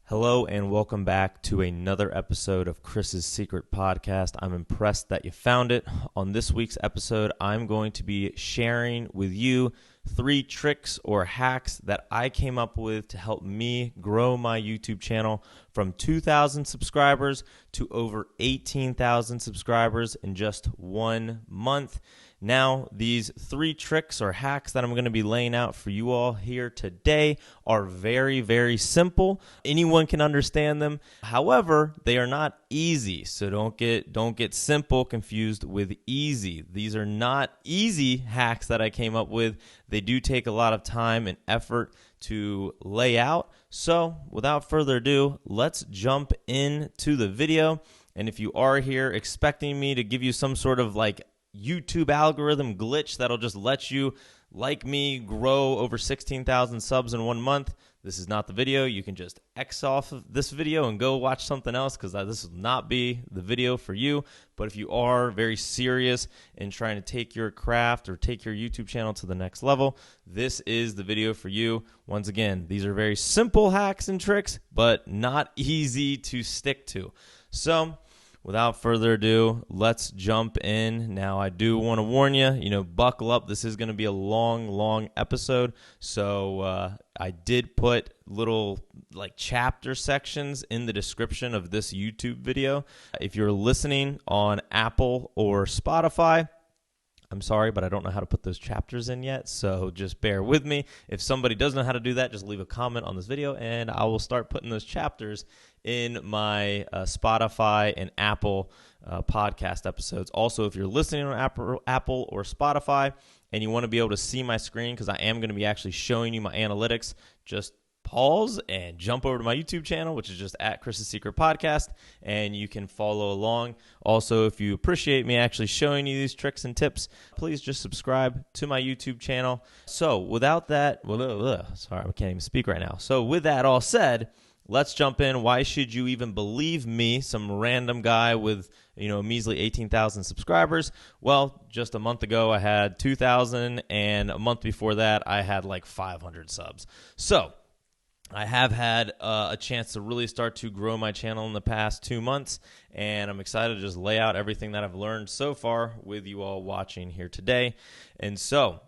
Hello and welcome back to another episode of Chris's Secret Podcast. I'm impressed that you found it. On this week's episode, I'm going to be sharing with you 3 tricks or hacks that I came up with to help me grow my YouTube channel from 2,000 subscribers to over 18,000 subscribers in just 1 month. Now, these 3 tricks or hacks that I'm going to be laying out for you all here today are very, very simple. Anyone can understand them. However, they are not easy. So don't get simple confused with easy. These are not easy hacks that I came up with. They do take a lot of time and effort to lay out. So without further ado, let's jump into the video. And if you are here expecting me to give you some sort of YouTube algorithm glitch that'll just let you, like me, grow over 16,000 subs in 1 month, this is not the video. You can just X off of this video and go watch something else because this will not be the video for you. But if you are very serious in trying to take your craft or take your YouTube channel to the next level, this is the video for you. Once again, these are very simple hacks and tricks, but not easy to stick to. So without further ado, let's jump in. Now, I do want to warn you, buckle up. This is going to be a long episode. So I did put little chapter sections in the description of this YouTube video. If you're listening on Apple or Spotify, I'm sorry, but I don't know how to put those chapters in yet, so just bear with me. If somebody does know how to do that, just leave a comment on this video, and I will start putting those chapters in my Spotify and Apple podcast episodes. Also, if you're listening on Apple or Spotify and you want to be able to see my screen, because I am going to be actually showing you my analytics, just pause and jump over to my YouTube channel, which is just at Chris's Secret Podcast, and you can follow along. Also, if you appreciate me actually showing you these tricks and tips, please just subscribe to my YouTube channel. So without that, sorry, I can't even speak right now. So with that all said, let's jump in. Why should you even believe me, some random guy with a measly 18,000 subscribers? Well, just a month ago I had 2,000, and a month before that I had 500 subs. So I have had a chance to really start to grow my channel in the past 2 months, and I'm excited to just lay out everything that I've learned so far with you all watching here today. And so,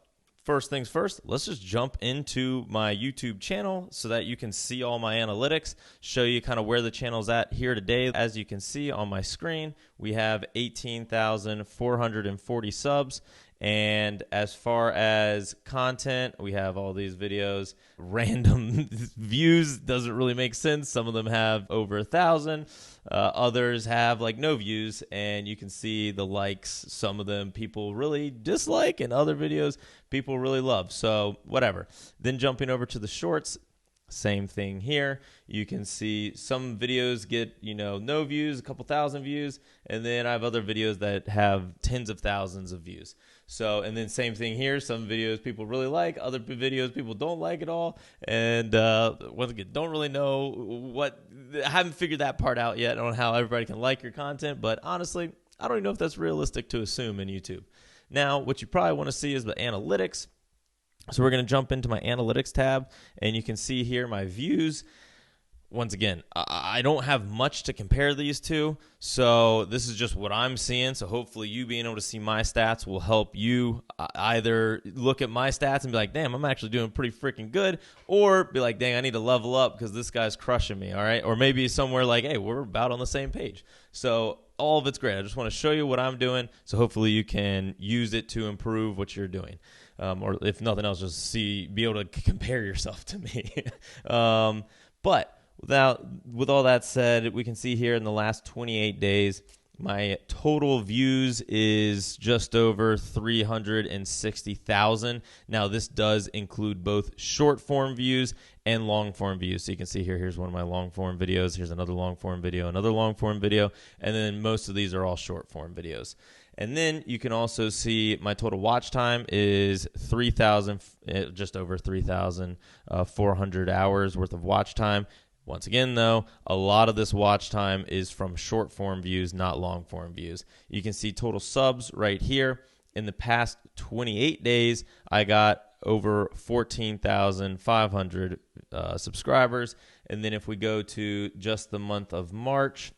first things first, let's just jump into my YouTube channel so that you can see all my analytics, show you kind of where the channel's at here today. As you can see on my screen, we have 18,440 subs. And as far as content, we have all these videos. Random views doesn't really make sense. Some of them have over 1,000. Others have no views, and you can see the likes. Some of them people really dislike, and other videos people really love. So whatever. Then jumping over to the shorts, same thing here. You can see some videos get, no views, a couple thousand views, and then I have other videos that have tens of thousands of views. So, and then same thing here. Some videos people really like, other videos people don't like at all, and once again, don't really know I haven't figured that part out yet on how everybody can like your content, but honestly, I don't even know if that's realistic to assume in YouTube. Now, what you probably want to see is the analytics. So we're going to jump into my analytics tab, and you can see here my views. Once again, I don't have much to compare these to, so this is just what I'm seeing. So hopefully you being able to see my stats will help you either look at my stats and be like, damn, I'm actually doing pretty freaking good, or be like, dang, I need to level up because this guy's crushing me, all right? Or maybe somewhere hey, we're about on the same page. So all of it's great. I just want to show you what I'm doing, so hopefully you can use it to improve what you're doing. Or if nothing else, just be able to compare yourself to me. But with all that said, we can see here in the last 28 days, my total views is just over 360,000. Now, this does include both short form views and long form views. So you can see here's one of my long form videos. Here's another long form video, another long form video, and then most of these are all short form videos. And then you can also see my total watch time is just over 3,400 hours worth of watch time. Once again, though, a lot of this watch time is from short form views, not long form views. You can see total subs right here. In the past 28 days, I got over 14,500 subscribers. And then if we go to just the month of March,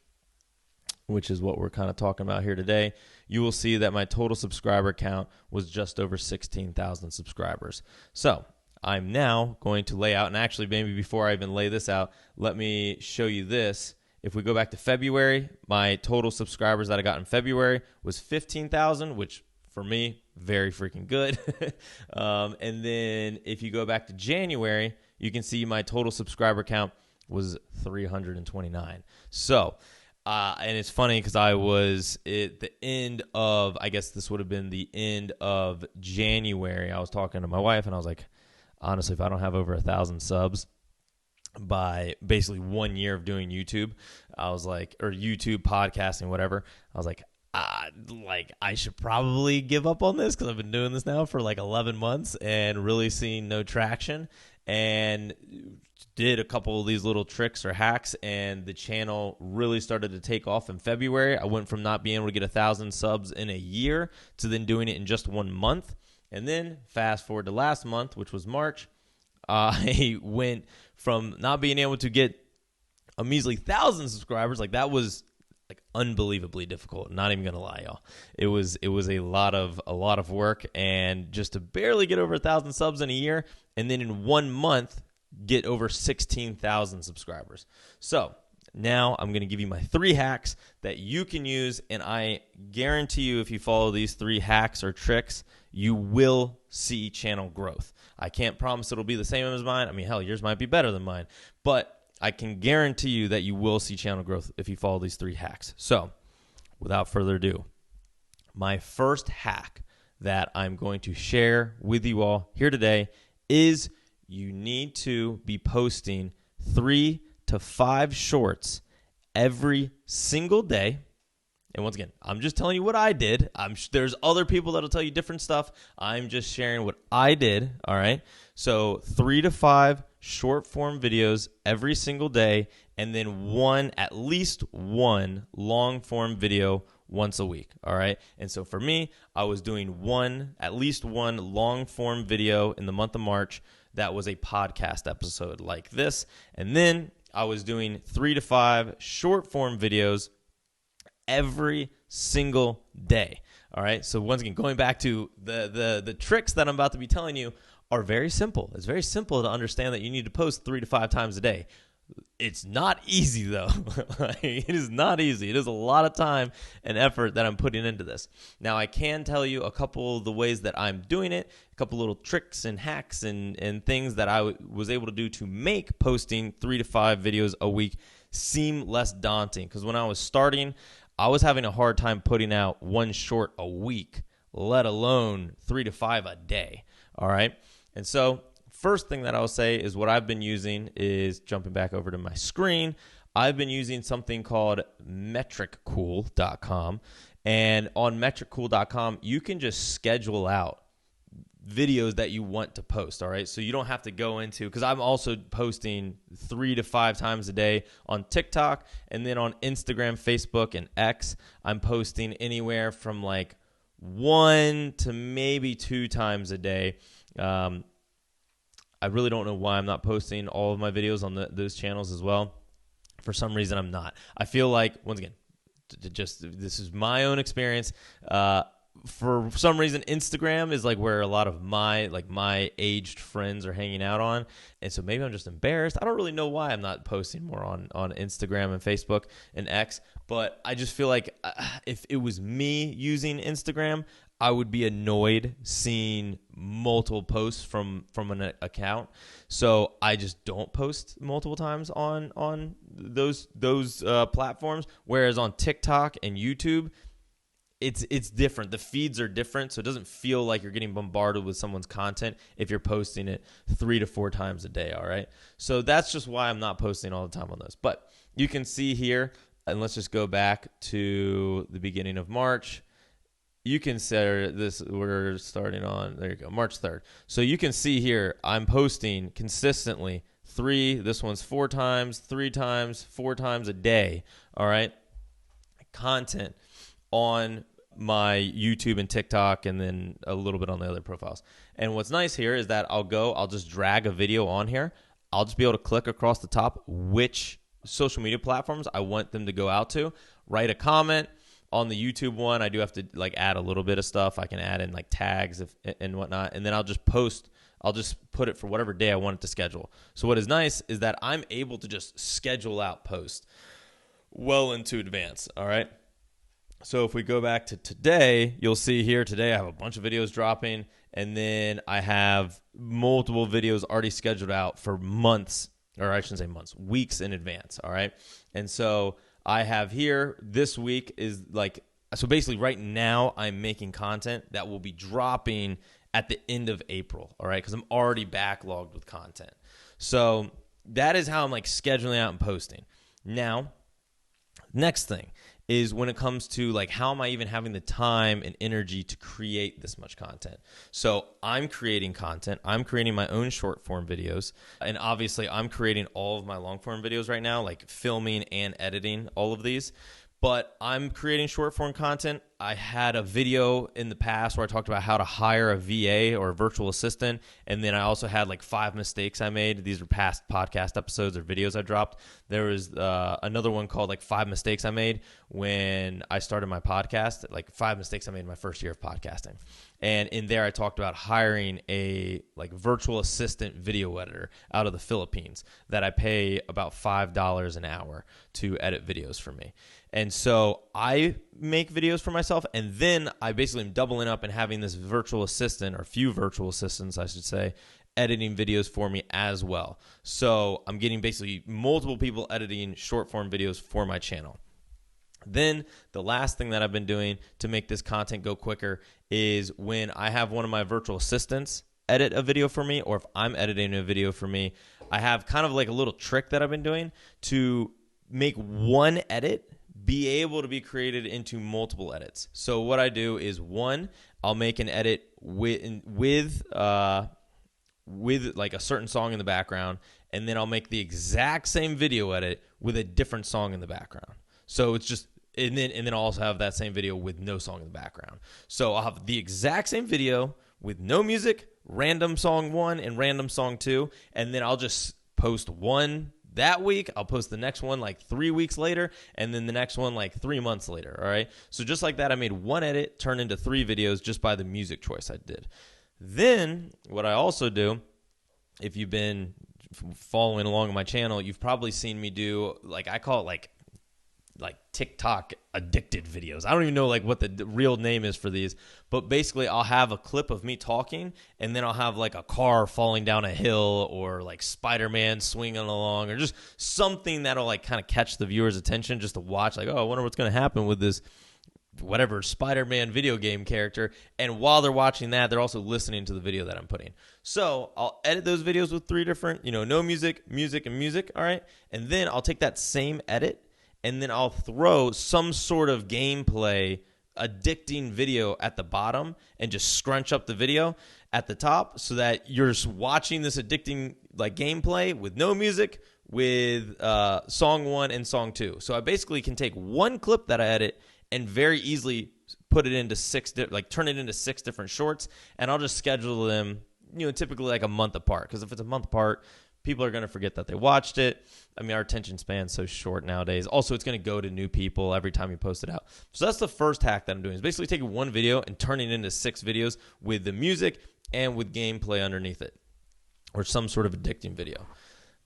which is what we're kind of talking about here today, you will see that my total subscriber count was just over 16,000 subscribers. So I'm now going to lay out, and actually maybe before I even lay this out, let me show you this. If we go back to February, my total subscribers that I got in February was 15,000, which for me, very freaking good. And then if you go back to January, you can see my total subscriber count was 329. So, and it's funny because I was at the end of, I guess this would have been the end of January. I was talking to my wife and I was like, honestly, if I don't have over 1,000 subs by basically 1 year of doing YouTube, I was like, or YouTube podcasting, whatever, I was like, I should probably give up on this because I've been doing this now for like 11 months and really seeing no traction, and did a couple of these little tricks or hacks, and the channel really started to take off in February. I went from not being able to get 1,000 subs in a year to then doing it in just 1 month. And then fast forward to last month, which was March, I went from not being able to get a measly 1,000 subscribers. Like, that was like unbelievably difficult. Not even gonna lie, y'all. It was a lot of work, and just to barely get over 1,000 subs in a year, and then in 1 month get over 16,000 subscribers. So now I'm going to give you my 3 hacks that you can use, and I guarantee you if you follow these 3 hacks or tricks, you will see channel growth. I can't promise it'll be the same as mine. I mean, hell, yours might be better than mine, but I can guarantee you that you will see channel growth if you follow these 3 hacks. So without further ado, my first hack that I'm going to share with you all here today is you need to be posting 3 to 5 shorts every single day. And once again, I'm just telling you what I did. There's other people that'll tell you different stuff. I'm just sharing what I did, all right? So 3 to 5 short form videos every single day, and then at least one long form video once a week, all right? And so for me, I was doing at least one long form video in the month of March that was a podcast episode like this. And then I was doing 3 to 5 short form videos every single day. All right. So once again, going back to the tricks that I'm about to be telling you are very simple. It's very simple to understand that you need to post 3 to 5 times a day. It's not easy, though. It is not easy. It is a lot of time and effort that I'm putting into this. Now, I can tell you a couple of the ways that I'm doing it, a couple little tricks and hacks and things that I was able to do to make posting 3 to 5 videos a week seem less daunting. Because when I was starting, I was having a hard time putting out 1 short a week, let alone 3 to 5 a day. All right. And so first thing that I'll say is what I've been using is jumping back over to my screen. I've been using something called metriccool.com. And on metriccool.com, you can just schedule out videos that you want to post, all right? So you don't have to go into, because I'm also posting 3 to 5 times a day on TikTok, and then on Instagram, Facebook, and X, I'm posting anywhere from like 1 to maybe 2 times a day. I really don't know why I'm not posting all of my videos on those channels as well. For some reason, I'm not. I feel like, once again, this is my own experience. For some reason, Instagram is like where a lot of my aged friends are hanging out on. And so maybe I'm just embarrassed. I don't really know why I'm not posting more on Instagram and Facebook and X. But I just feel like if it was me using Instagram, I would be annoyed seeing multiple posts from an account. So I just don't post multiple times on those platforms. Whereas on TikTok and YouTube, it's different. The feeds are different, so it doesn't feel like you're getting bombarded with someone's content if you're posting it 3 to 4 times a day, all right? So that's just why I'm not posting all the time on those. But you can see here, and let's just go back to the beginning of March. You can set this, we're starting on, there you go, March 3rd. So you can see here, I'm posting consistently 3, this one's 4 times, 3 times, 4 times a day, all right? Content on my YouTube and TikTok, and then a little bit on the other profiles. And what's nice here is that I'll just drag a video on here. I'll just be able to click across the top which social media platforms I want them to go out to, write a comment. On the YouTube one, I do have to like add a little bit of stuff. I can add in like tags and whatnot, and then I'll just put it for whatever day I want it to schedule. So what is nice is that I'm able to just schedule out posts well into advance, all right? So if we go back to today, you'll see here today I have a bunch of videos dropping, and then I have multiple videos already scheduled out for months, or I shouldn't say months, weeks in advance, all right? And so I have here this week is like, so basically right now I'm making content that will be dropping at the end of April, all right? Because I'm already backlogged with content. So that is how I'm like scheduling out and posting. Now, next thing is when it comes to like how am I even having the time and energy to create this much content. So I'm creating content. I'm creating my own short form videos. And obviously I'm creating all of my long form videos right now, like filming and editing all of these. But I'm creating short form content. I had a video in the past where I talked about how to hire a VA or a virtual assistant. And then I also had like 5 mistakes I made. These are past podcast episodes or videos I dropped. There was another one called like 5 mistakes I made when I started my podcast, like 5 mistakes I made in my first year of podcasting. And in there, I talked about hiring a like virtual assistant video editor out of the Philippines that I pay about $5 an hour to edit videos for me. And so I make videos for myself, and then I basically am doubling up and having this virtual assistant, or a few virtual assistants, I should say, editing videos for me as well. So I'm getting basically multiple people editing short form videos for my channel. Then the last thing that I've been doing to make this content go quicker is when I have one of my virtual assistants edit a video for me, or if I'm editing a video for me, I have kind of like a little trick that I've been doing to make one edit be able to be created into multiple edits. So what I do is, one, I'll make an edit with like a certain song in the background, and then I'll make the exact same video edit with a different song in the background. So it's just, and then I'll also have that same video with no song in the background. So I'll have the exact same video with no music, random song 1 and random song 2, and then I'll just post one that week. I'll post the next one like 3 weeks later, and then the next one like 3 months later, all right? So just like that, I made one edit turn into 3 videos just by the music choice I did. Then what I also do, if you've been following along on my channel, you've probably seen me do, like, I call it like TikTok addicted videos. I don't even know like what the real name is for these, but basically I'll have a clip of me talking, and then I'll have like a car falling down a hill, or like Spider-Man swinging along, or just something that'll like kind of catch the viewer's attention just to watch, like, oh, I wonder what's going to happen with this whatever Spider-Man video game character. And while they're watching that, they're also listening to the video that I'm putting. So I'll edit those videos with 3 different, no music, music, and music, all right? And then I'll take that same edit, and then I'll throw some sort of gameplay, addicting video at the bottom, and just scrunch up the video at the top so that you're just watching this addicting like gameplay with no music, with song 1 and song 2. So I basically can take one clip that I edit and very easily put it into turn it into 6 different shorts, and I'll just schedule them, typically like a month apart. Because if it's a month apart, people are going to forget that they watched it. I mean, our attention span's so short nowadays. Also, it's going to go to new people every time you post it out. So that's the first hack that I'm doing, is basically taking one video and turning it into 6 videos with the music and with gameplay underneath it, or some sort of addicting video.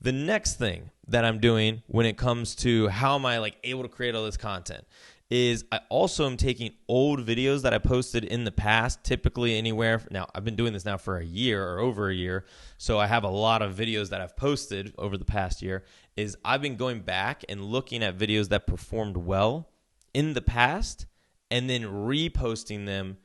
The next thing that I'm doing when it comes to how am I like able to create all this content is I also am taking old videos that I posted in the past, typically anywhere. Now, I've been doing this now for a year or over a year, so I have a lot of videos that I've posted over the past year. Is I've been going back and looking at videos that performed well in the past and then reposting them,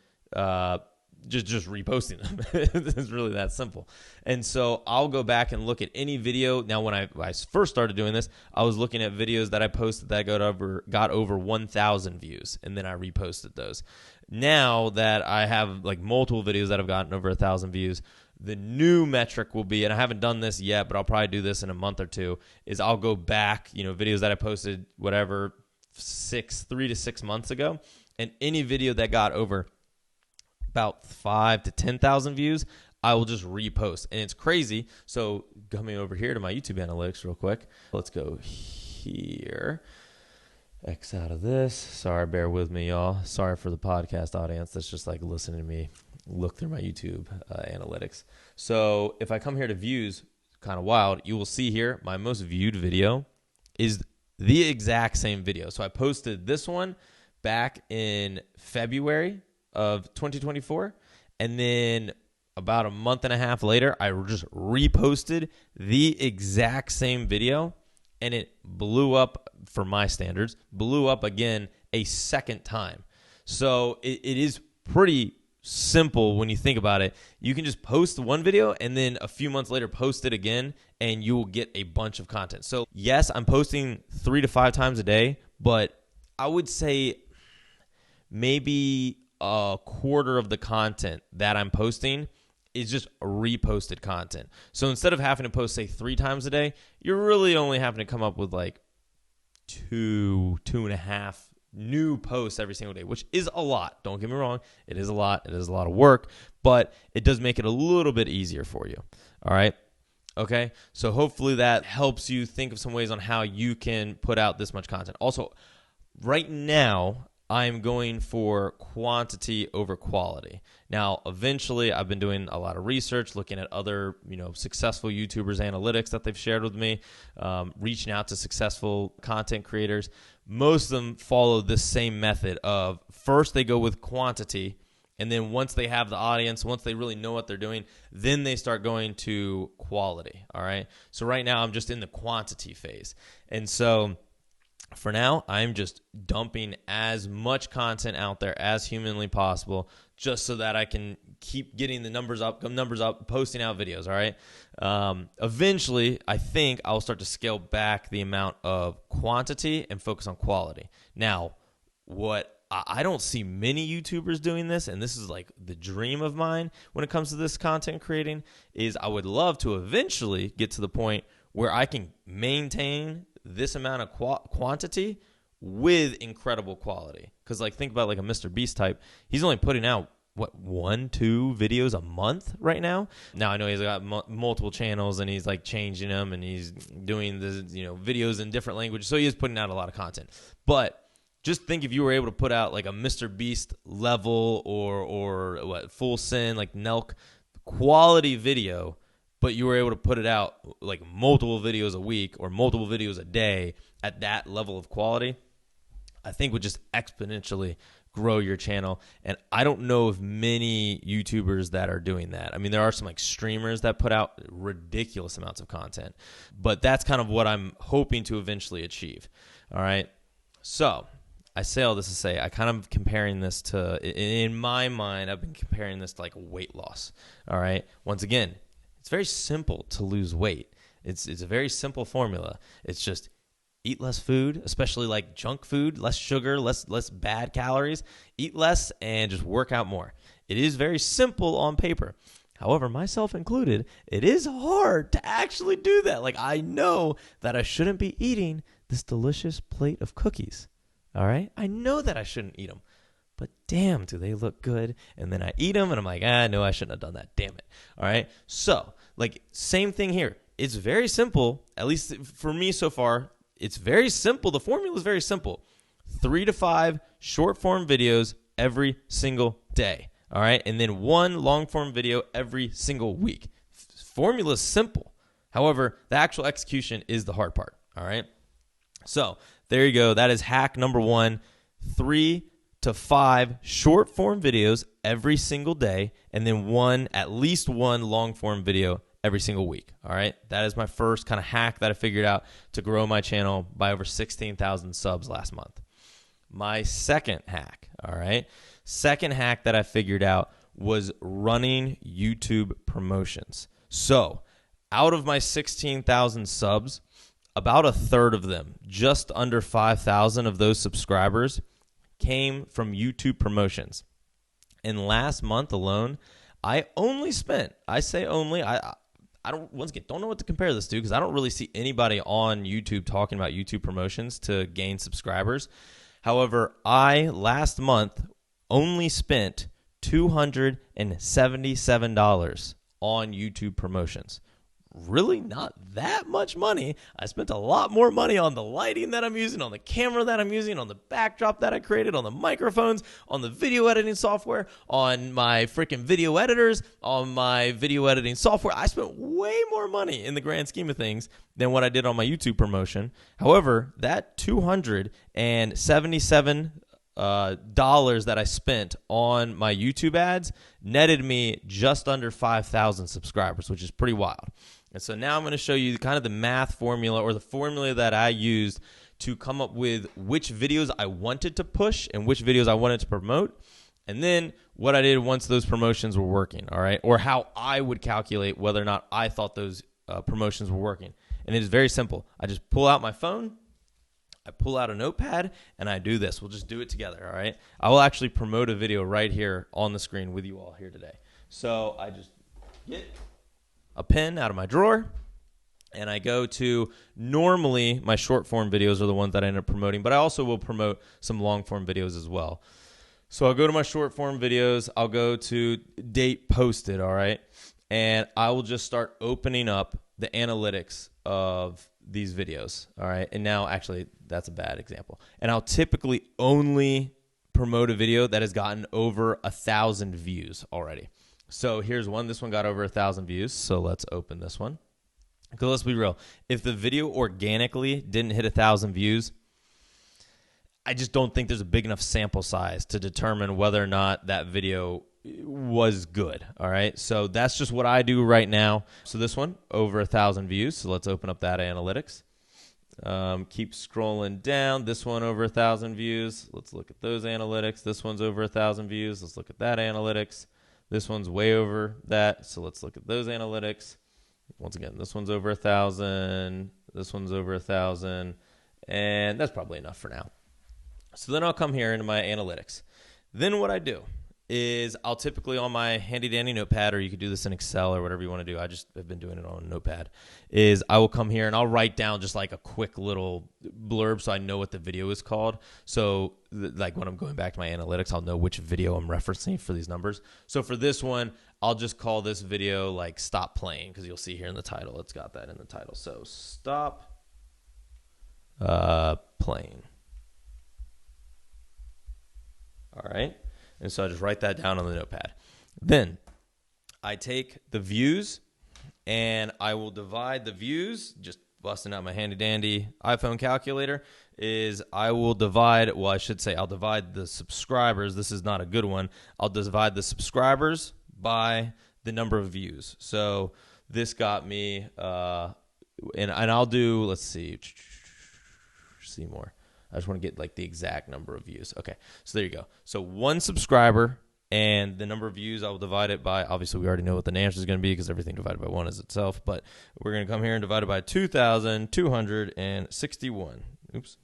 just reposting them. It's really that simple. And so I'll go back and look at any video. Now, when I first started doing this, I was looking at videos that I posted that got over 1,000 views, and then I reposted those. Now that I have like multiple videos that have gotten over 1,000 views, the new metric will be, and I haven't done this yet, but I'll probably do this in a month or two, is I'll go back, videos that I posted, 3 to 6 months ago, and any video that got over about 5,000 to 10,000 views, I will just repost. And it's crazy. So coming over here to my YouTube analytics real quick. Let's go here. X out of this. Sorry, bear with me, y'all. Sorry for the podcast audience that's just like listening to me look through my YouTube analytics. So if I come here to views, kind of wild, you will see here my most viewed video is the exact same video. So I posted this one back in February of 2024, and then about a month and a half later, I just reposted the exact same video, and it blew up, for my standards, blew up again a second time. So it is pretty simple when you think about it. You can just post one video and then a few months later post it again, and you will get a bunch of content. So yes, I'm posting 3 to 5 times a day, but I would say maybe a quarter of the content that I'm posting is just reposted content. So instead of having to post, say, 3 times a day, you're really only having to come up with like 2.5 new posts every single day, which is a lot. Don't get me wrong. It is a lot. It is a lot of work, but it does make it a little bit easier for you. All right. Okay. So hopefully that helps you think of some ways on how you can put out this much content. Also, right now, I'm going for quantity over quality. Now, eventually, I've been doing a lot of research, looking at other, successful YouTubers' analytics that they've shared with me, reaching out to successful content creators. Most of them follow this same method of first they go with quantity, and then once they have the audience, once they really know what they're doing, then they start going to quality. All right. So right now, I'm just in the quantity phase, and so for now, I'm just dumping as much content out there as humanly possible just so that I can keep getting the numbers up, posting out videos, all right? Eventually, I think I'll start to scale back the amount of quantity and focus on quality. Now, what I don't see many YouTubers doing this, and this is like the dream of mine when it comes to this content creating, is I would love to eventually get to the point where I can maintain this amount of quantity with incredible quality. Because like think about like a Mr. Beast type. He's only putting out, 1-2 videos a month right now. Now I know he's got multiple channels and he's like changing them and he's doing the videos in different languages. So he is putting out a lot of content. But just think if you were able to put out like a Mr. Beast level or Full Send, like Nelk quality video, but you were able to put it out like multiple videos a week or multiple videos a day at that level of quality, I think would just exponentially grow your channel. And I don't know of many YouTubers that are doing that. I mean, there are some like streamers that put out ridiculous amounts of content, but that's kind of what I'm hoping to eventually achieve. All right. So I say all this to say, I kind of comparing this to, in my mind, I've been comparing this to like weight loss. All right. Once again, it's very simple to lose weight. It's a very simple formula. It's just eat less food, especially like junk food, less sugar, less bad calories. Eat less and just work out more. It is very simple on paper. However, myself included, it is hard to actually do that. Like I know that I shouldn't be eating this delicious plate of cookies. All right? I know that I shouldn't eat them. But damn, do they look good? And then I eat them, and I'm like, no, I shouldn't have done that. Damn it. All right? So, like, same thing here. It's very simple, at least for me so far. It's very simple. The formula is very simple. 3 to 5 short-form videos every single day. All right? And then 1 long-form video every single week. Formula is simple. However, the actual execution is the hard part. All right? So, there you go. That is hack number 1. 3 to 5 short form videos every single day, and then at least one long form video every single week. All right. That is my first kind of hack that I figured out to grow my channel by over 16,000 subs last month. My second hack. All right. Second hack that I figured out was running YouTube promotions. So out of my 16,000 subs, about a third of them, just under 5,000 of those subscribers, came from YouTube promotions. And last month alone, I only spent, I don't know what to compare this to because I don't really see anybody on YouTube talking about YouTube promotions to gain subscribers. However, I last month only spent $277 on YouTube promotions. Really not that much money. I spent a lot more money on the lighting that I'm using, on the camera that I'm using, on the backdrop that I created, on the microphones, on the video editing software, on my freaking video editors, on my video editing software. I spent way more money in the grand scheme of things than what I did on my YouTube promotion. However, that $277 dollars that I spent on my YouTube ads netted me just under 5,000 subscribers, which is pretty wild. And so now I'm going to show you kind of the math formula, or the formula that I used to come up with which videos I wanted to push and which videos I wanted to promote, and then what I did once those promotions were working, all right? Or how I would calculate whether or not I thought those promotions were working. And it is very simple. I just pull out my phone, I pull out a notepad, and I do this. We'll just do it together, all right? I will actually promote a video right here on the screen with you all here today. So I just get a pen out of my drawer, and I go to, normally my short form videos are the ones that I end up promoting, but I also will promote some long form videos as well. So I'll go to my short form videos, I'll go to date posted, all right? And I will just start opening up the analytics of these videos, all right? And now, actually, that's a bad example. And I'll typically only promote a video that has gotten over 1,000 views already. So here's one. This one got over 1,000 views. So let's open this one. Because let's be real. If the video organically didn't hit 1,000 views, I just don't think there's a big enough sample size to determine whether or not that video was good. All right. So that's just what I do right now. So this one, over 1,000 views. So let's open up that analytics. Keep scrolling down. This one over 1,000 views. Let's look at those analytics. This one's over 1,000 views. Let's look at that analytics. This one's way over that, so let's look at those analytics. Once again, this one's over 1,000. This one's over 1,000, and that's probably enough for now. So then I'll come here into my analytics. Then what I do is I'll typically on my handy dandy notepad, or you could do this in Excel or whatever you want to do. I just have been doing it on Notepad. Is I will come here and I'll write down just like a quick little blurb so I know what the video is called. So like when I'm going back to my analytics, I'll know which video I'm referencing for these numbers. So for this one, I'll just call this video like stop playing, because you'll see here in the title, it's got that in the title. So stop playing. All right. And so I just write that down on the notepad. Then I take the views and I will divide the views, just busting out my handy dandy iPhone calculator, is I will divide, well, I should say I'll divide the subscribers. This is not a good one. I'll divide the subscribers by the number of views. So this got me, and I'll do, let's see more. I just want to get like the exact number of views. Okay, so there you go. So one subscriber and the number of views, I will divide it by, obviously we already know what the answer is going to be because everything divided by 1 is itself, but we're going to come here and divide it by 2,261. Oops.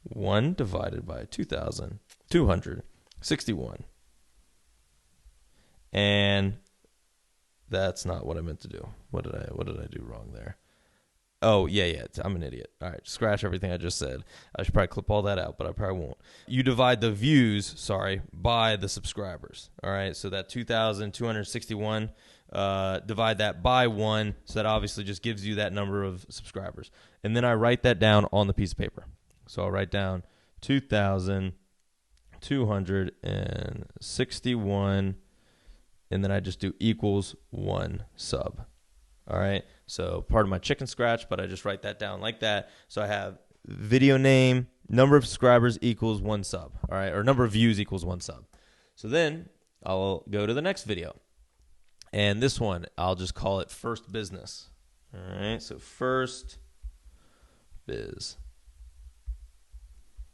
1 divided by 2,261. And that's not what I meant to do. What did I do wrong there? Oh, yeah, I'm an idiot. All right, scratch everything I just said. I should probably clip all that out, but I probably won't. You divide the views, by the subscribers. All right, so that 2,261, divide that by 1, so that obviously just gives you that number of subscribers. And then I write that down on the piece of paper. So I'll write down 2,261, and then I just do equals 1 sub. All right, so part of my chicken scratch, but I just write that down like that. So I have video name, number of subscribers equals 1 sub, all right, or number of views equals 1 sub. So then I'll go to the next video. And this one, I'll just call it First Business. All right, so First Biz.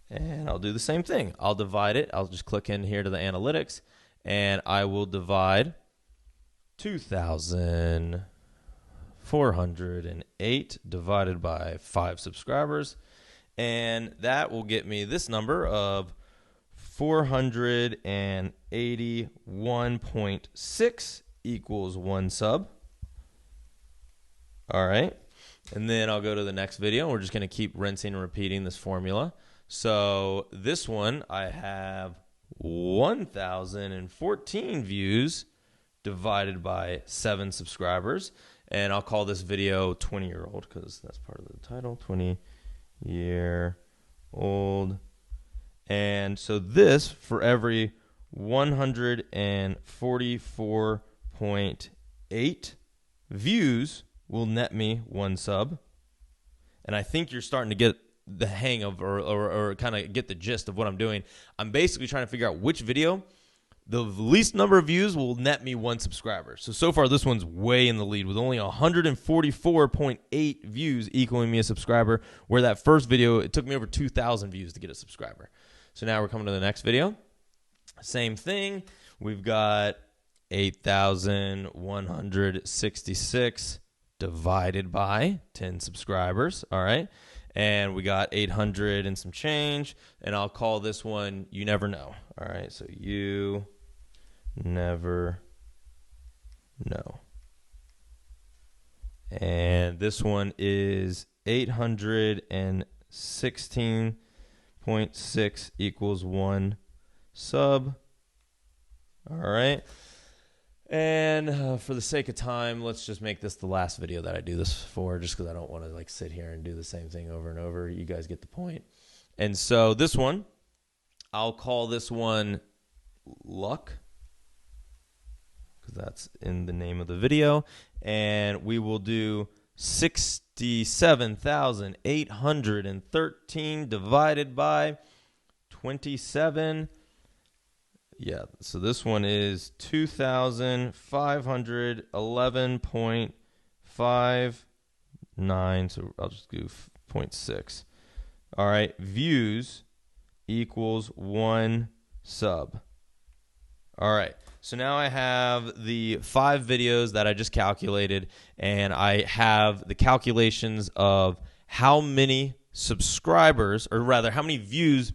And I'll do the same thing. I'll divide it. I'll just click in here to the analytics, and I will divide 2,408 divided by 5 subscribers, and that will get me this number of 481.6 equals 1 sub. All right, and then I'll go to the next video. We're just going to keep rinsing and repeating this formula. So this one, I have 1,014 views divided by 7 subscribers. And I'll call this video 20-year-old because that's part of the title, 20-year-old. And so this, for every 144.8 views, will net me 1 sub. And I think you're starting to get the hang of or kind of get the gist of what I'm doing. I'm basically trying to figure out which video, the least number of views, will net me 1 subscriber. So far, this one's way in the lead with only 144.8 views equaling me a subscriber, where that first video, it took me over 2,000 views to get a subscriber. So now we're coming to the next video. Same thing. We've got 8,166 divided by 10 subscribers. All right. And we got 800 and some change. And I'll call this one You Never Know. All right. So You Never Know. And this one is 816.6 equals 1 sub. All right. And for the sake of time, let's just make this the last video that I do this for, just because I don't want to like sit here and do the same thing over and over. You guys get the point. And so this one, I'll call this one Luck, because that's in the name of the video. And we will do 67,813 divided by 27. Yeah, so this one is 2,511.59. So I'll just do 0.6. All right, views equals 1 sub. All right, so now I have the 5 videos that I just calculated, and I have the calculations of how many subscribers, or rather how many views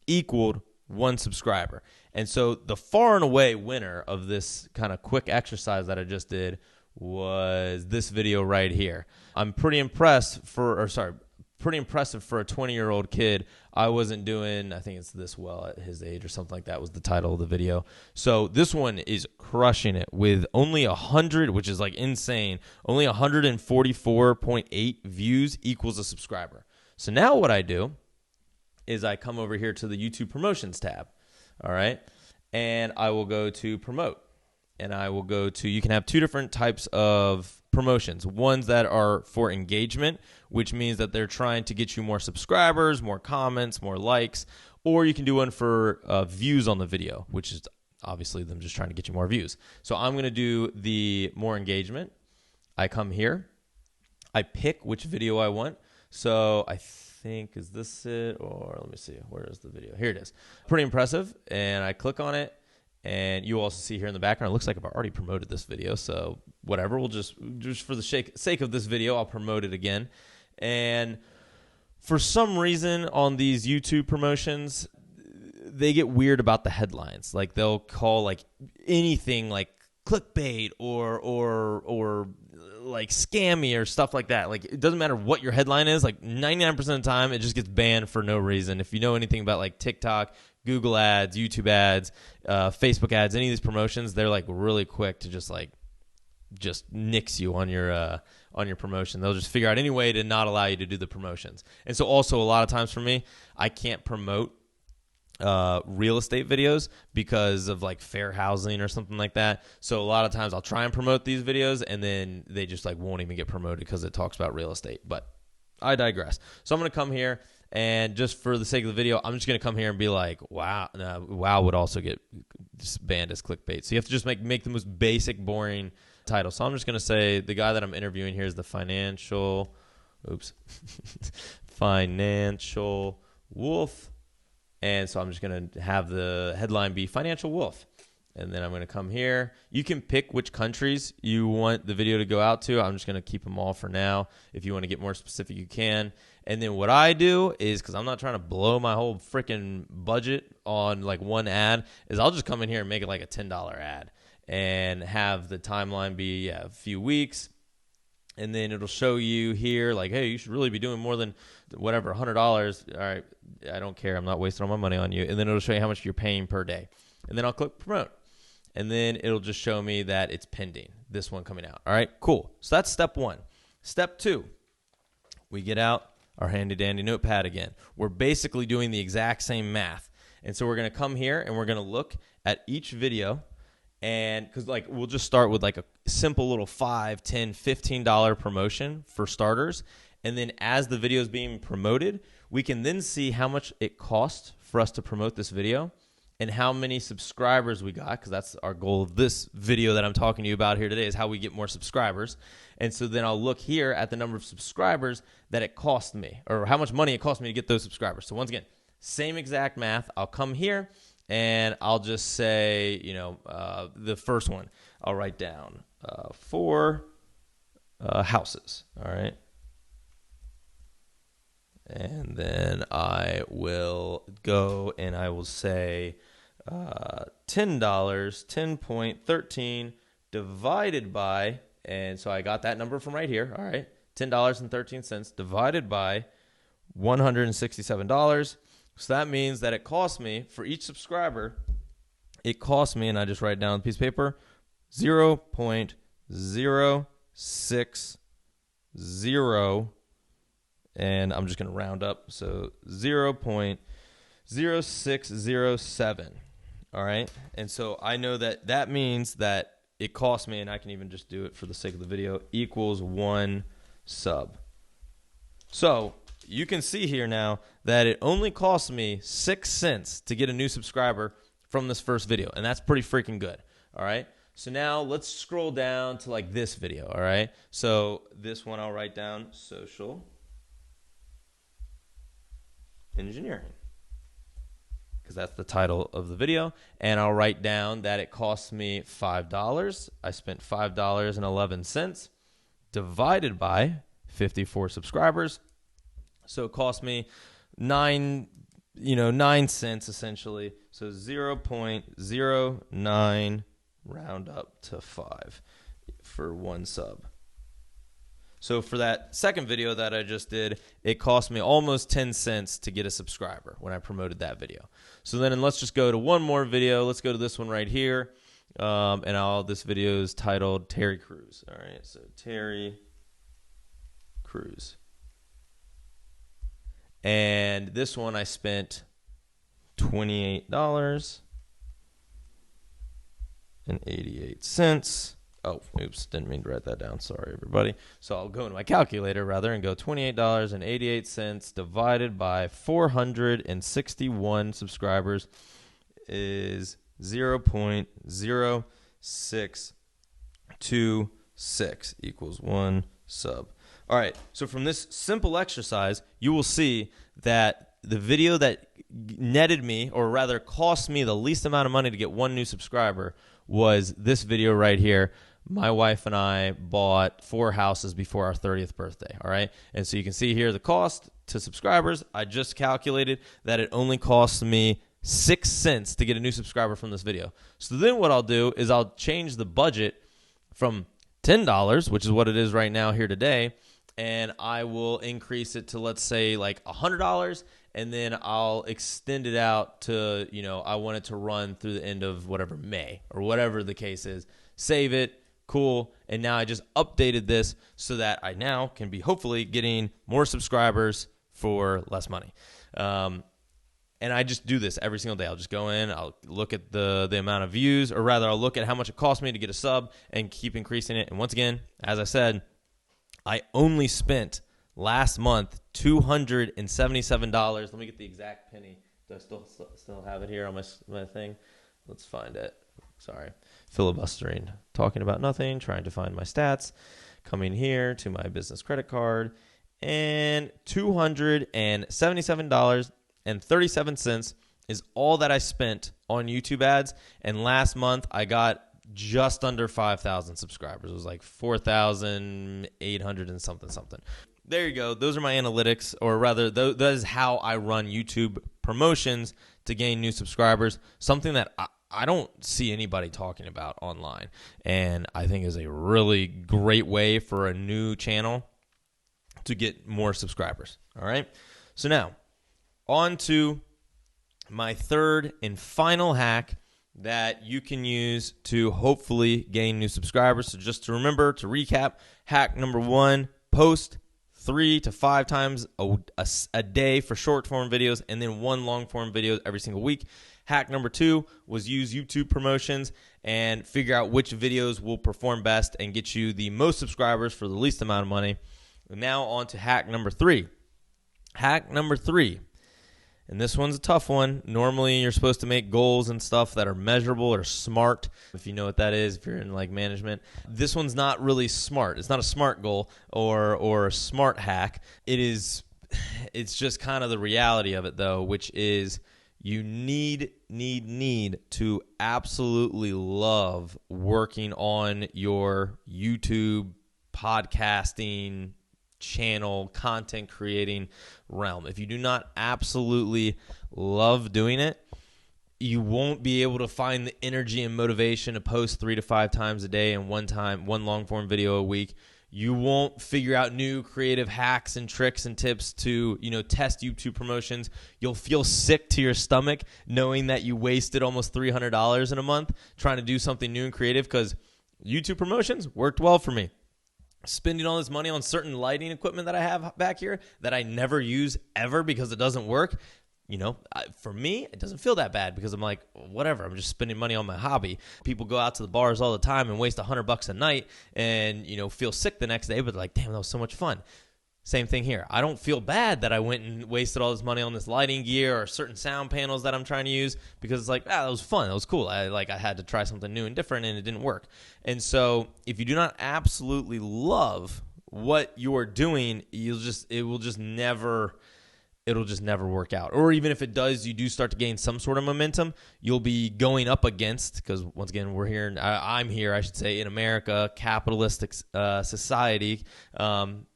equaled 1 subscriber. And so the far and away winner of this kind of quick exercise that I just did was this video right here. I'm pretty impressive for a 20-year-old kid. I wasn't doing, I think it's this well at his age or something like that was the title of the video. So this one is crushing it with only 100, which is like insane. Only 144.8 views equals a subscriber. So now what I do is I come over here to the YouTube promotions tab. All right. And I will go to promote, and I will go to, you can have 2 different types of promotions. Ones that are for engagement, which means that they're trying to get you more subscribers, more comments, more likes, or you can do one for views on the video, which is obviously them just trying to get you more views. So I'm going to do the more engagement. I come here, I pick which video I want. So I think, is this it? Or let me see, where is the video? Here it is. Pretty impressive. And I click on it, and you also see here in the background, it looks like I've already promoted this video. So whatever, we'll just for the sake of this video, I'll promote it again. And for some reason on these YouTube promotions, they get weird about the headlines. Like they'll call like anything like clickbait or like scammy or stuff like that. Like it doesn't matter what your headline is, like 99% of the time it just gets banned for no reason. If you know anything about like TikTok, Google ads, YouTube ads, Facebook ads, any of these promotions, they're like really quick to just nix you on your promotion. They'll just figure out any way to not allow you to do the promotions. And so also a lot of times for me, I can't promote real estate videos because of like fair housing or something like that. So a lot of times I'll try and promote these videos, and then they just like won't even get promoted because it talks about real estate. But I digress. So I'm going to come here, and just for the sake of the video, I'm just going to come here and be like, wow. Wow would also get banned as clickbait. So you have to just make the most basic, boring title. So I'm just going to say the guy that I'm interviewing here is the financial wolf. And so I'm just going to have the headline be Financial Wolf. And then I'm going to come here. You can pick which countries you want the video to go out to. I'm just going to keep them all for now. If you want to get more specific, you can. And then what I do is, because I'm not trying to blow my whole freaking budget on like one ad, is I'll just come in here and make it like a $10 ad and have the timeline be a few weeks. And then it'll show you here like, hey, you should really be doing more than whatever, $100. All right, I don't care. I'm not wasting all my money on you. And then it'll show you how much you're paying per day. And then I'll click promote. and then it'll just show me that it's pending, this one coming out. All right, cool. So that's step one. Step two, we get out our handy dandy notepad again. We're basically doing the exact same math. And so we're going to come here and we're going to look at each video, and because like we'll just start with like a simple little $5, $10, $15 promotion for starters. And then as the video is being promoted, we can then see how much it costs for us to promote this video and how many subscribers we got, because that's our goal of this video that I'm talking to you about here today, is how we get more subscribers. And so then I'll look here at the number of subscribers that it cost me, or how much money it cost me to get those subscribers. So once again, same exact math. I'll come here and I'll just say, the first one, I'll write down 4 houses, all right? And then I will go and I will say $10, 10.13 divided by, and so I got that number from right here, all right, $10.13 divided by $167. So that means that it cost me, for each subscriber, it cost me, and I just write it down on a piece of paper, 0.060, and I'm just going to round up, so 0.0607. All right, and so I know that that means that it cost me, and I can even just do it for the sake of the video, equals 1 sub. So you can see here now that it only cost me 6 cents to get a new subscriber from this first video, and that's pretty freaking good. All right, so now let's scroll down to like this video. All right, so this one I'll write down social engineering, because that's the title of the video, and I'll write down that it cost me $5. I spent $5.11 divided by 54 subscribers, so it cost me 9 cents essentially. So 0.09 round up to 5 for 1 sub. So for that second video that I just did, it cost me almost 10 cents to get a subscriber when I promoted that video. So then let's just go to one more video. Let's go to this one right here. This video is titled Terry Crews. All right, so Terry Crews. And this one I spent $28.88. Oh, oops, didn't mean to write that down. Sorry, everybody. So I'll go into my calculator, rather, and go $28.88 divided by 461 subscribers is 0.0626 equals 1 sub. All right, so from this simple exercise, you will see that the video that netted me, or rather cost me the least amount of money to get 1 new subscriber, was this video right here. My wife and I bought 4 houses before our 30th birthday, all right? And so you can see here the cost to subscribers. I just calculated that it only cost me 6 cents to get a new subscriber from this video. So then what I'll do is I'll change the budget from $10, which is what it is right now here today, and I will increase it to, let's say, like $100, and then I'll extend it out to, I want it to run through the end of whatever, May, or whatever the case is. Save it. Cool. And now I just updated this so that I now can be hopefully getting more subscribers for less money. And I just do this every single day. I'll just go in, I'll look at the amount of views, or rather I'll look at how much it cost me to get a sub and keep increasing it. And once again, as I said, I only spent last month $277. Let me get the exact penny. Do I still have it here on my thing? Let's find it. Sorry. Filibustering, talking about nothing, trying to find my stats, coming here to my business credit card, and $277.37 is all that I spent on YouTube ads. And last month, I got just under 5,000 subscribers. It was like 4,800 and something. There you go. Those are my analytics, or rather, that is how I run YouTube promotions to gain new subscribers, something that I don't see anybody talking about online, and I think is a really great way for a new channel to get more subscribers. All right, so now on to my third and final hack that you can use to hopefully gain new subscribers. So just to remember, to recap, hack number 1, post 3 to 5 times a day for short form videos, and then 1 long form video every single week. Hack number 2 was use YouTube promotions and figure out which videos will perform best and get you the most subscribers for the least amount of money. And now on to hack number 3. Hack number 3. And this one's a tough one. Normally, you're supposed to make goals and stuff that are measurable or SMART, if you know what that is, if you're in like management. This one's not really SMART. It's not a SMART goal or a SMART hack. It's just kind of the reality of it, though, which is you need to absolutely love working on your YouTube, podcasting, channel, content creating realm. If you do not absolutely love doing it, you won't be able to find the energy and motivation to post 3 to 5 times a day and one long form video a week. You won't figure out new creative hacks and tricks and tips to, test YouTube promotions. You'll feel sick to your stomach knowing that you wasted almost $300 in a month trying to do something new and creative, because YouTube promotions worked well for me. Spending all this money on certain lighting equipment that I have back here that I never use ever because it doesn't work. For me, it doesn't feel that bad because I'm like, whatever, I'm just spending money on my hobby. People go out to the bars all the time and waste $100 a night and, feel sick the next day, but like, damn, that was so much fun. Same thing here. I don't feel bad that I went and wasted all this money on this lighting gear or certain sound panels that I'm trying to use, because it's like, that was fun. That was cool. I had to try something new and different and it didn't work. And so if you do not absolutely love what you're doing, it'll just never work out. Or even if it does, you do start to gain some sort of momentum, you'll be going up against, because once again, I'm here, I should say, in America, capitalistic society,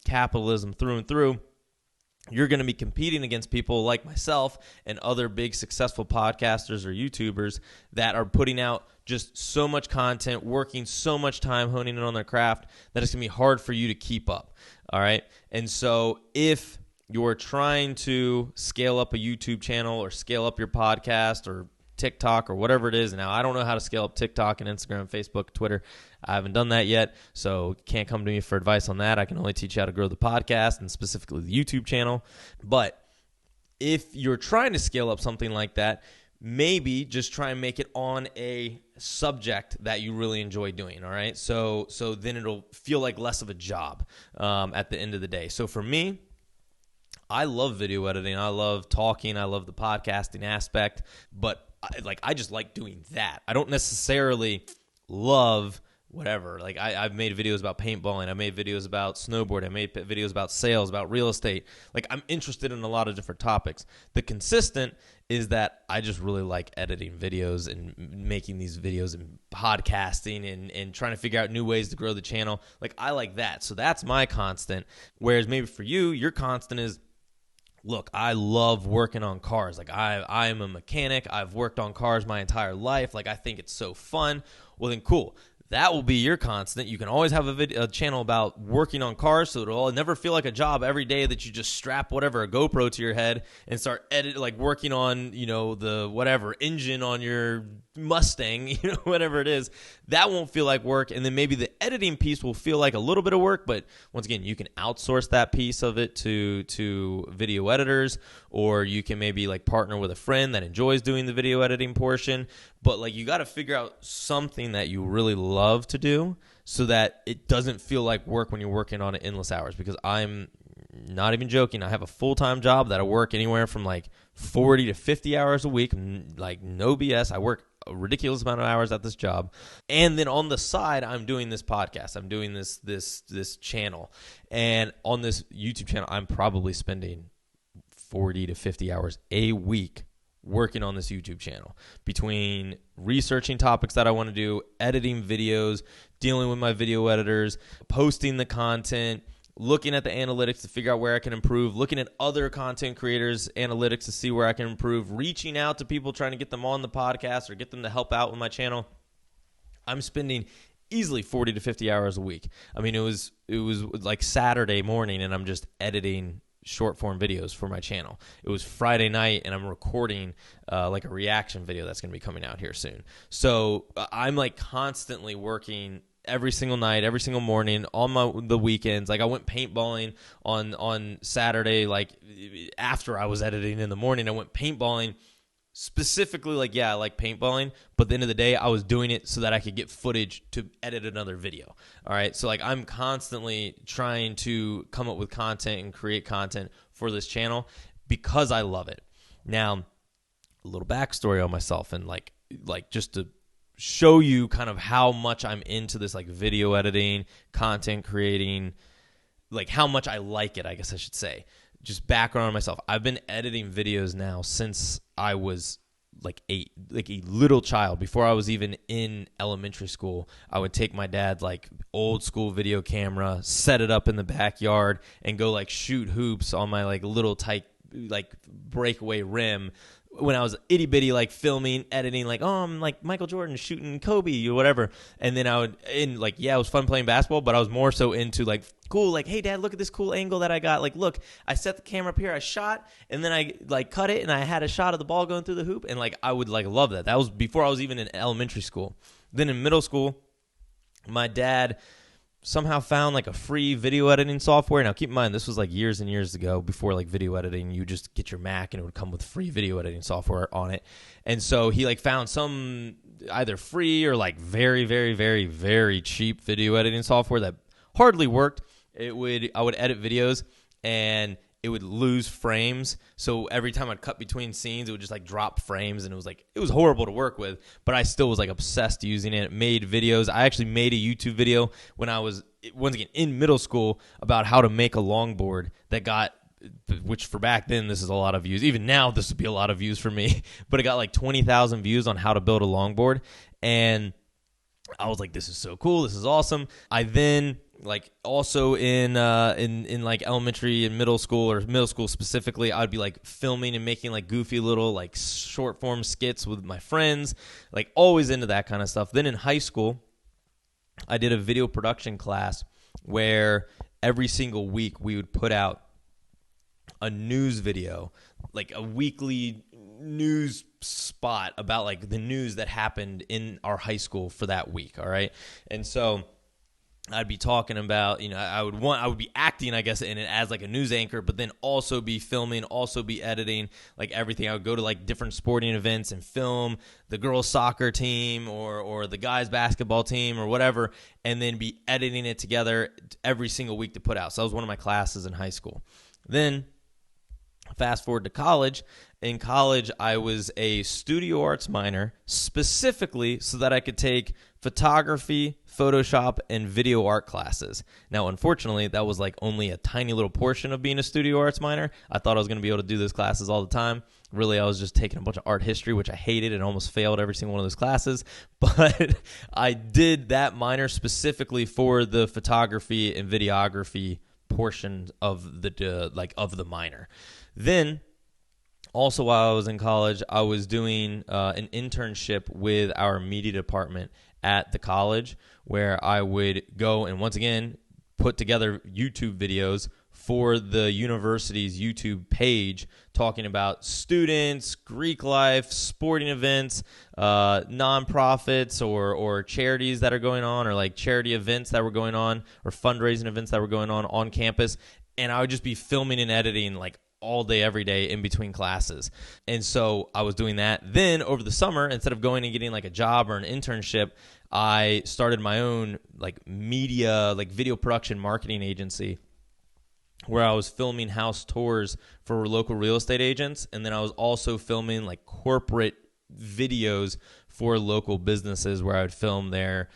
capitalism through and through. You're going to be competing against people like myself and other big successful podcasters or YouTubers that are putting out just so much content, working so much time honing in on their craft that it's going to be hard for you to keep up. All right. And so if you're trying to scale up a YouTube channel or scale up your podcast or TikTok or whatever it is. Now, I don't know how to scale up TikTok and Instagram, Facebook, Twitter. I haven't done that yet, so can't come to me for advice on that. I can only teach you how to grow the podcast and specifically the YouTube channel. But if you're trying to scale up something like that, maybe just try and make it on a subject that you really enjoy doing, all right? So then it'll feel like less of a job at the end of the day. So for me, I love video editing. I love talking. I love the podcasting aspect, but I just like doing that. I don't necessarily love whatever. Like I've made videos about paintballing. I made videos about snowboarding. I made videos about sales, about real estate. Like I'm interested in a lot of different topics. The consistent is that I just really like editing videos and making these videos and podcasting and trying to figure out new ways to grow the channel. Like I like that. So that's my constant. Whereas maybe for you, your constant is, look, I love working on cars. Like I am a mechanic. I've worked on cars my entire life. Like I think it's so fun. Well, then cool. That will be your constant. You can always have a channel about working on cars, so it'll never feel like a job every day that you just strap a GoPro to your head and start working on, the whatever engine on your Mustang, whatever it is. That won't feel like work. And then maybe the editing piece will feel like a little bit of work, but once again, you can outsource that piece of it to video editors, or you can maybe partner with a friend that enjoys doing the video editing portion. But you got to figure out something that you really love to do so that it doesn't feel like work when you're working on it endless hours. Because I'm not even joking. I have a full-time job that I work anywhere from 40 to 50 hours a week. No BS. I work a ridiculous amount of hours at this job. And then on the side, I'm doing this podcast. I'm doing this channel. And on this YouTube channel, I'm probably spending 40 to 50 hours a week working on this YouTube channel, between researching topics that I want to do, editing videos, dealing with my video editors, posting the content, looking at the analytics to figure out where I can improve, looking at other content creators' analytics to see where I can improve, reaching out to people trying to get them on the podcast or get them to help out with my channel. I'm spending easily 40 to 50 hours a week. I mean, it was like Saturday morning and I'm just editing short form videos for my channel. It was Friday night, and I'm recording like a reaction video that's going to be coming out here soon. So I'm like constantly working every single night, every single morning, on the weekends. Like I went paintballing on Saturday, like after I was editing in the morning. I went paintballing. Specifically, like, yeah, I like paintballing, but at the end of the day, I was doing it so that I could get footage to edit another video. All right, so like I'm constantly trying to come up with content and create content for this channel because I love it. Now, a little backstory on myself, and like just to show you kind of how much I'm into this like video editing, content creating, like how much I like it, I guess I should say. Just background on myself. I've been editing videos now since I was like a little child. Before I was even in elementary school, I would take my dad's like old school video camera, set it up in the backyard, and go like shoot hoops on my like little tight like breakaway rim when I was itty bitty, like filming, editing, like, oh, I'm like Michael Jordan shooting Kobe or whatever. And then it was fun playing basketball, but I was more so into like, cool, like, hey dad, look at this cool angle that I got. Like, look, I set the camera up here, I shot, and then I like cut it, and I had a shot of the ball going through the hoop. And like, I would like love that. That was before I was even in elementary school. Then in middle school, my dad somehow found like a free video editing software. Now keep in mind, this was like years and years ago, before like video editing. You just get your Mac and it would come with free video editing software on it. And so he like found some either free or like very, very, very, very cheap video editing software that hardly worked. I would edit videos and it would lose frames. So every time I'd cut between scenes, it would just like drop frames, and it was horrible to work with, but I still was like obsessed using it. It made videos. I actually made a YouTube video when I was, once again, in middle school about how to make a longboard that got, which for back then, this is a lot of views. Even now, this would be a lot of views for me, but it got like 20,000 views on how to build a longboard. And I was like, this is so cool. This is awesome. I then like also in like elementary and middle school, or middle school specifically, I'd be like filming and making like goofy little like short form skits with my friends, like always into that kind of stuff. Then in high school, I did a video production class where every single week we would put out a news video, like a weekly news spot about like the news that happened in our high school for that week. All right. And so I'd be talking about, I would be acting, I guess, in it as like a news anchor, but then also be filming, also be editing, like everything. I would go to like different sporting events and film the girls' soccer team or the guys' basketball team or whatever, and then be editing it together every single week to put out. So that was one of my classes in high school. Then fast forward to college. In college, I was a studio arts minor, specifically so that I could take photography, Photoshop, and video art classes. Now, unfortunately, that was like only a tiny little portion of being a studio arts minor. I thought I was going to be able to do those classes all the time. Really, I was just taking a bunch of art history, which I hated and almost failed every single one of those classes. But I did that minor specifically for the photography and videography portion of the minor. Then, also while I was in college, I was doing an internship with our media department at the college, where I would go and once again put together YouTube videos for the university's YouTube page, talking about students, Greek life, sporting events, nonprofits or charities that are going on, or like charity events that were going on, or fundraising events that were going on campus. And I would just be filming and editing like all day, every day in between classes. And so I was doing that. Then over the summer, instead of going and getting like a job or an internship, I started my own like media, like video production marketing agency, where I was filming house tours for local real estate agents. And then I was also filming like corporate videos for local businesses, where I would film their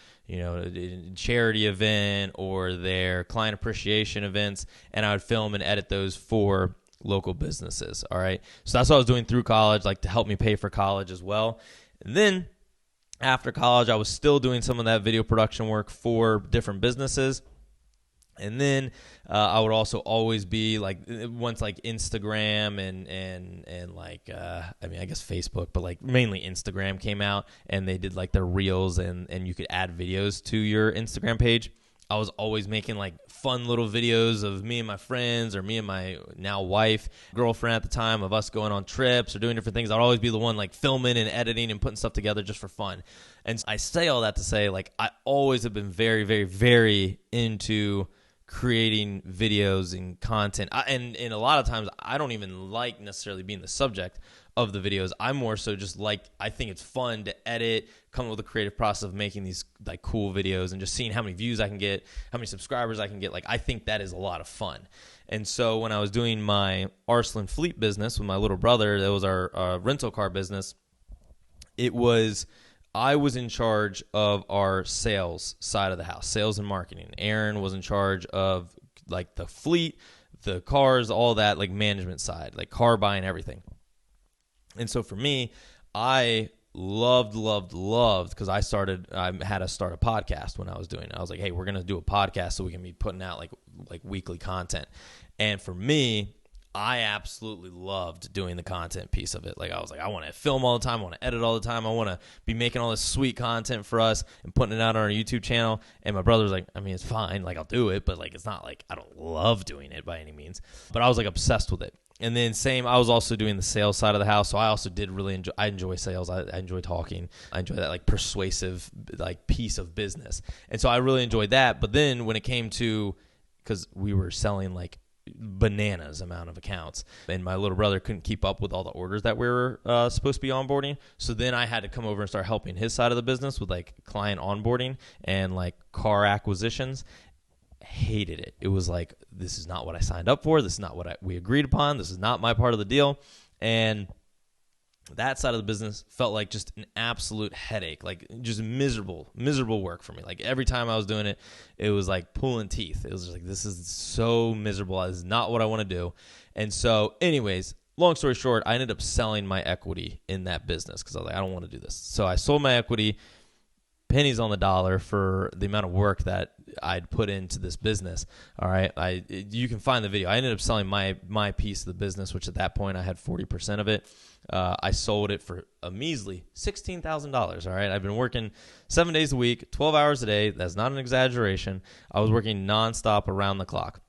charity event or their client appreciation events, and I would film and edit those for local businesses. All right. So that's what I was doing through college, like to help me pay for college as well. And then after college, I was still doing some of that video production work for different businesses. And then I would also always be like, once like Instagram and like, I guess Facebook, but like mainly Instagram came out, and they did like their reels and you could add videos to your Instagram page. I was always making like fun little videos of me and my friends, or me and my now wife, girlfriend at the time, of us going on trips or doing different things. I'd always be the one like filming and editing and putting stuff together just for fun. And I say all that to say, like, I always have been very, very, very into creating videos and content. And a lot of times I don't even like necessarily being the subject of the videos. I'm more so just like, I think it's fun to edit, come up with a creative process of making these like cool videos and just seeing how many views I can get, how many subscribers I can get. Like, I think that is a lot of fun. And so when I was doing my Arslan Fleet business with my little brother, that was our rental car business, I was in charge of our sales side of the house, sales and marketing. Aaron was in charge of like the fleet, the cars, all that, like management side, like car buying, everything. And so for me, I loved, because I had to start a podcast when I was doing it. I was like, hey, we're going to do a podcast so we can be putting out like weekly content. And for me, I absolutely loved doing the content piece of it. Like, I was like, I want to film all the time. I want to edit all the time. I want to be making all this sweet content for us and putting it out on our YouTube channel. And my brother was like, I mean, it's fine. Like, I'll do it, but like, it's not like I don't love doing it by any means. But I was like obsessed with it. And then I was also doing the sales side of the house. So I also did really enjoy sales. I enjoy talking. I enjoy that like persuasive like piece of business. And so I really enjoyed that. But then when it came to, because we were selling like bananas amount of accounts, and my little brother couldn't keep up with all the orders that we were supposed to be onboarding. So then I had to come over and start helping his side of the business with like client onboarding and like car acquisitions. Hated it. It was like, this is not what I signed up for. This is not what we agreed upon. This is not my part of the deal. And that side of the business felt like just an absolute headache, like just miserable work for me. Like every time I was doing it, it was like pulling teeth. It was just like, this is so miserable. This is not what I want to do. And so anyways, long story short, I ended up selling my equity in that business because I was like, I don't want to do this. So I sold my equity, pennies on the dollar, for the amount of work that I'd put into this business. All right. You can find the video. I ended up selling my piece of the business, which at that point I had 40% of it. I sold it for a measly $16,000. All right. I've been working 7 days a week, 12 hours a day. That's not an exaggeration. I was working nonstop around the clock.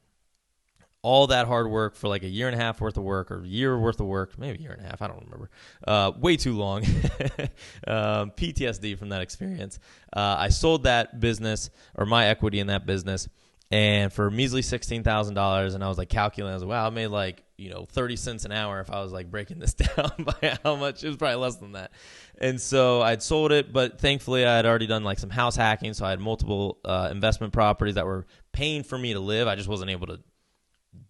All that hard work for like a year and a half worth of work, or a year worth of work, maybe a year and a half, I don't remember. Way too long. PTSD from that experience. I sold that business, or my equity in that business, and for a measly $16,000. And I was like calculating, I was like, wow, I made like, 30 cents an hour if I was like breaking this down by how much. It was probably less than that. And so I'd sold it, but thankfully I had already done like some house hacking. So I had multiple investment properties that were paying for me to live. I just wasn't able to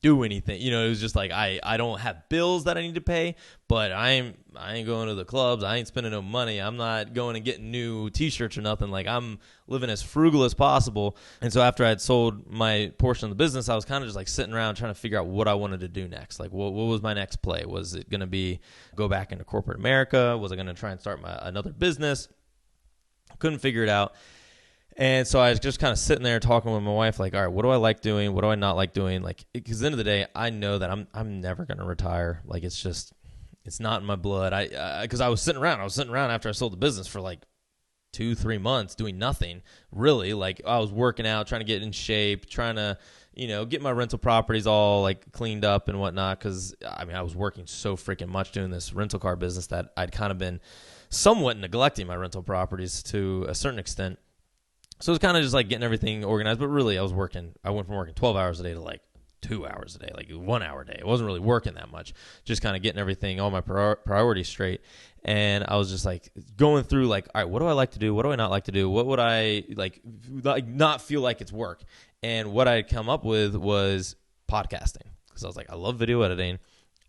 do anything. It was just like, I don't have bills that I need to pay, but I ain't going to the clubs. I ain't spending no money. I'm not going and getting new t-shirts or nothing. Like, I'm living as frugal as possible. And so after I had sold my portion of the business, I was kind of just like sitting around trying to figure out what I wanted to do next. Like, what was my next play? Was it going to be go back into corporate America? Was I going to try and start another business? Couldn't figure it out. And so I was just kind of sitting there talking with my wife, like, all right, what do I like doing? What do I not like doing? Like, because at the end of the day, I know that I'm never going to retire. Like, it's not in my blood. Because I was sitting around after I sold the business for like 2-3 months doing nothing, really. Like, I was working out, trying to get in shape, trying to, get my rental properties all like cleaned up and whatnot. Because, I was working so freaking much doing this rental car business that I'd kind of been somewhat neglecting my rental properties to a certain extent. So it was kind of just like getting everything organized, but really I went from working 12 hours a day to like 2 hours a day, like 1 hour a day. I wasn't really working that much, just kind of getting everything, all my priorities straight. And I was just like going through like, all right, what do I like to do? What do I not like to do? What would I like not feel like it's work? And what I had come up with was podcasting, because I was like, I love video editing.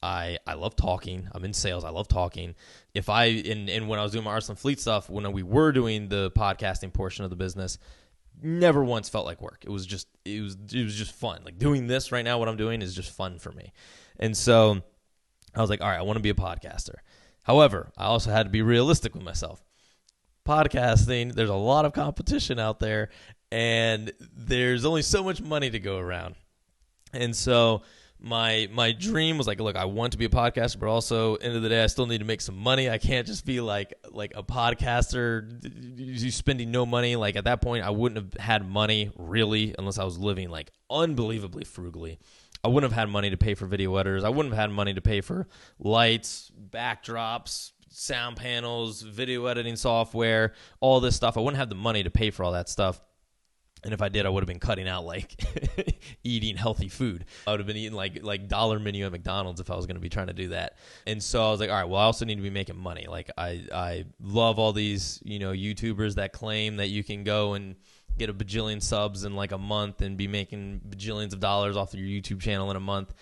I love talking. I'm in sales. I love talking. And when I was doing my Arslan Fleet stuff, when we were doing the podcasting portion of the business, never once felt like work. It was just fun. Like doing this right now, what I'm doing is just fun for me. And so I was like, all right, I want to be a podcaster. However, I also had to be realistic with myself. Podcasting, there's a lot of competition out there, and there's only so much money to go around. And so my dream was like, look, I want to be a podcaster, but also end of the day, I still need to make some money. I can't just be like a podcaster, you spending no money. Like at that point, I wouldn't have had money really, unless I was living like unbelievably frugally. I wouldn't have had money to pay for video editors. I wouldn't have had money to pay for lights, backdrops, sound panels, video editing software, all this stuff. I wouldn't have the money to pay for all that stuff. And if I did, I would have been cutting out like eating healthy food. I would have been eating like dollar menu at McDonald's if I was going to be trying to do that. And so I was like, all right, well, I also need to be making money. Like I love all these, YouTubers that claim that you can go and get a bajillion subs in like a month and be making bajillions of dollars off of your YouTube channel in a month.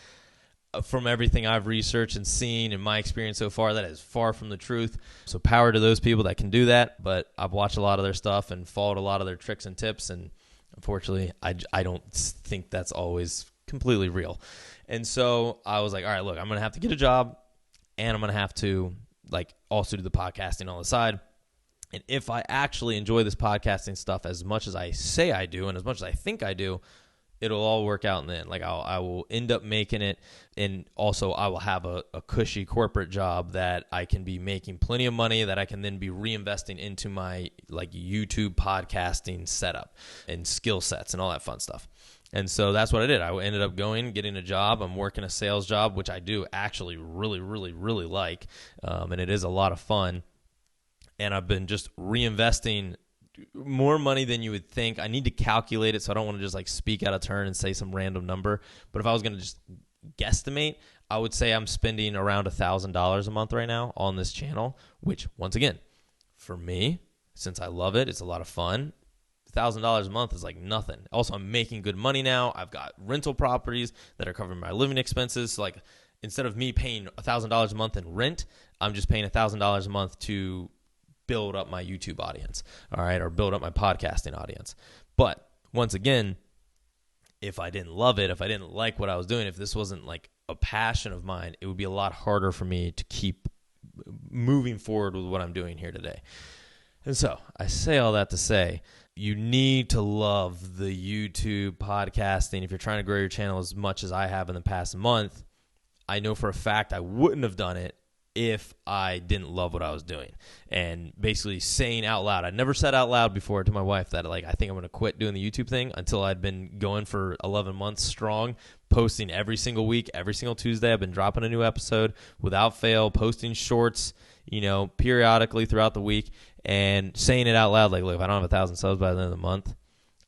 From everything I've researched and seen in my experience so far, that is far from the truth. So power to those people that can do that. But I've watched a lot of their stuff and followed a lot of their tricks and tips, and unfortunately, I don't think that's always completely real. And so I was like, all right, look, I'm going to have to get a job, and I'm going to have to like also do the podcasting on the side. And if I actually enjoy this podcasting stuff as much as I say I do and as much as I think I do, it'll all work out in the end. Like I will end up making it, and also I will have a cushy corporate job that I can be making plenty of money that I can then be reinvesting into my like YouTube podcasting setup and skill sets and all that fun stuff. And so that's what I did. I ended up getting a job. I'm working a sales job, which I do actually really, really, really like, and it is a lot of fun. And I've been just reinvesting more money than you would think. I need to calculate it, so I don't want to just like speak out of turn and say some random number. But if I was going to just guesstimate, I would say I'm spending around $1,000 a month right now on this channel, which once again, for me, since I love it, it's a lot of fun. $1,000 a month is like nothing. Also, I'm making good money now. I've got rental properties that are covering my living expenses. So like instead of me paying $1,000 a month in rent, I'm just paying $1,000 a month to build up my YouTube audience, all right, or build up my podcasting audience. But once again, if I didn't love it, if I didn't like what I was doing, if this wasn't like a passion of mine, it would be a lot harder for me to keep moving forward with what I'm doing here today. And so I say all that to say, you need to love the YouTube podcasting. If you're trying to grow your channel as much as I have in the past month, I know for a fact I wouldn't have done it if I didn't love what I was doing. And basically saying out loud, I'd never said out loud before to my wife that like I think I'm going to quit doing the YouTube thing until I'd been going for 11 months strong, posting every single week, every single Tuesday. I've been dropping a new episode without fail, posting shorts, periodically throughout the week, and saying it out loud like, look, if I don't have 1,000 subs by the end of the month,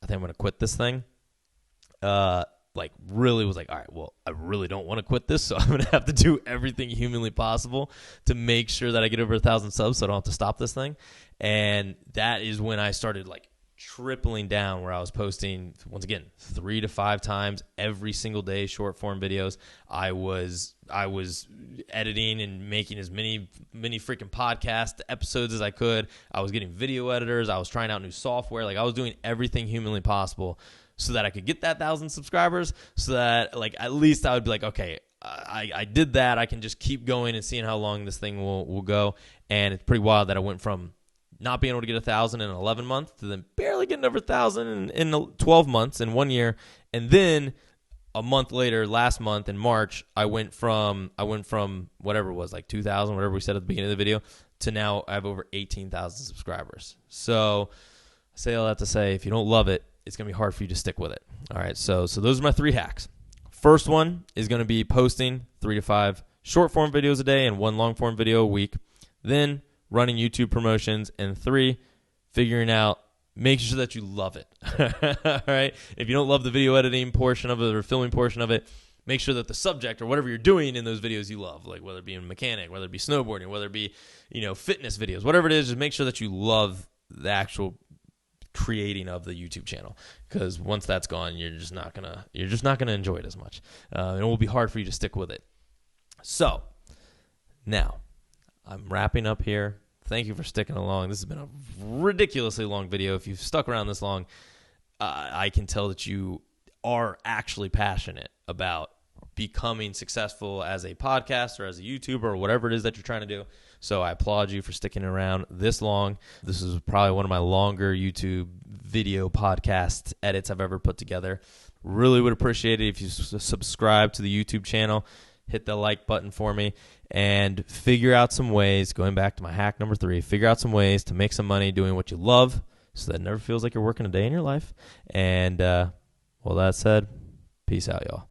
I think I'm going to quit this thing. Like really was like, all right, well, I really don't want to quit this, so I'm going to have to do everything humanly possible to make sure that I get over 1,000 subs so I don't have to stop this thing. And that is when I started like tripling down, where I was posting, once again, 3 to 5 times every single day, short form videos. I was editing and making as many freaking podcast episodes as I could. I was getting video editors. I was trying out new software. Like I was doing everything humanly possible so that I could get that 1,000 subscribers, so that like at least I would be like, okay, I did that. I can just keep going and seeing how long this thing will go. And it's pretty wild that I went from not being able to get 1,000 in 11 months to then barely getting over 1,000 in 12 months in 1 year. And then a month later, last month in March, I went from whatever it was, like 2,000, whatever we said at the beginning of the video, to now I have over 18,000 subscribers. So I say all that to say, if you don't love it, it's going to be hard for you to stick with it. All right, so those are my 3 hacks. First one is going to be posting 3 to 5 short form videos a day and 1 long form video a week. Then running YouTube promotions. And 3, figuring out, make sure that you love it. All right, if you don't love the video editing portion of it or filming portion of it, make sure that the subject or whatever you're doing in those videos you love, like whether it be a mechanic, whether it be snowboarding, whether it be fitness videos, whatever it is, just make sure that you love the actual creating of the YouTube channel, because once that's gone, you're just not gonna enjoy it as much, and it will be hard for you to stick with it. So now I'm wrapping up here. Thank you for sticking along. This has been a ridiculously long video. If you've stuck around this long, I can tell that you are actually passionate about becoming successful as a podcaster, as a YouTuber, or whatever it is that you're trying to do. So I applaud you for sticking around this long. This is probably one of my longer YouTube video podcast edits I've ever put together. Really would appreciate it if you subscribe to the YouTube channel, hit the like button for me, and figure out some ways, going back to my hack number 3, figure out some ways to make some money doing what you love so that it never feels like you're working a day in your life. And, well, that said, peace out, y'all.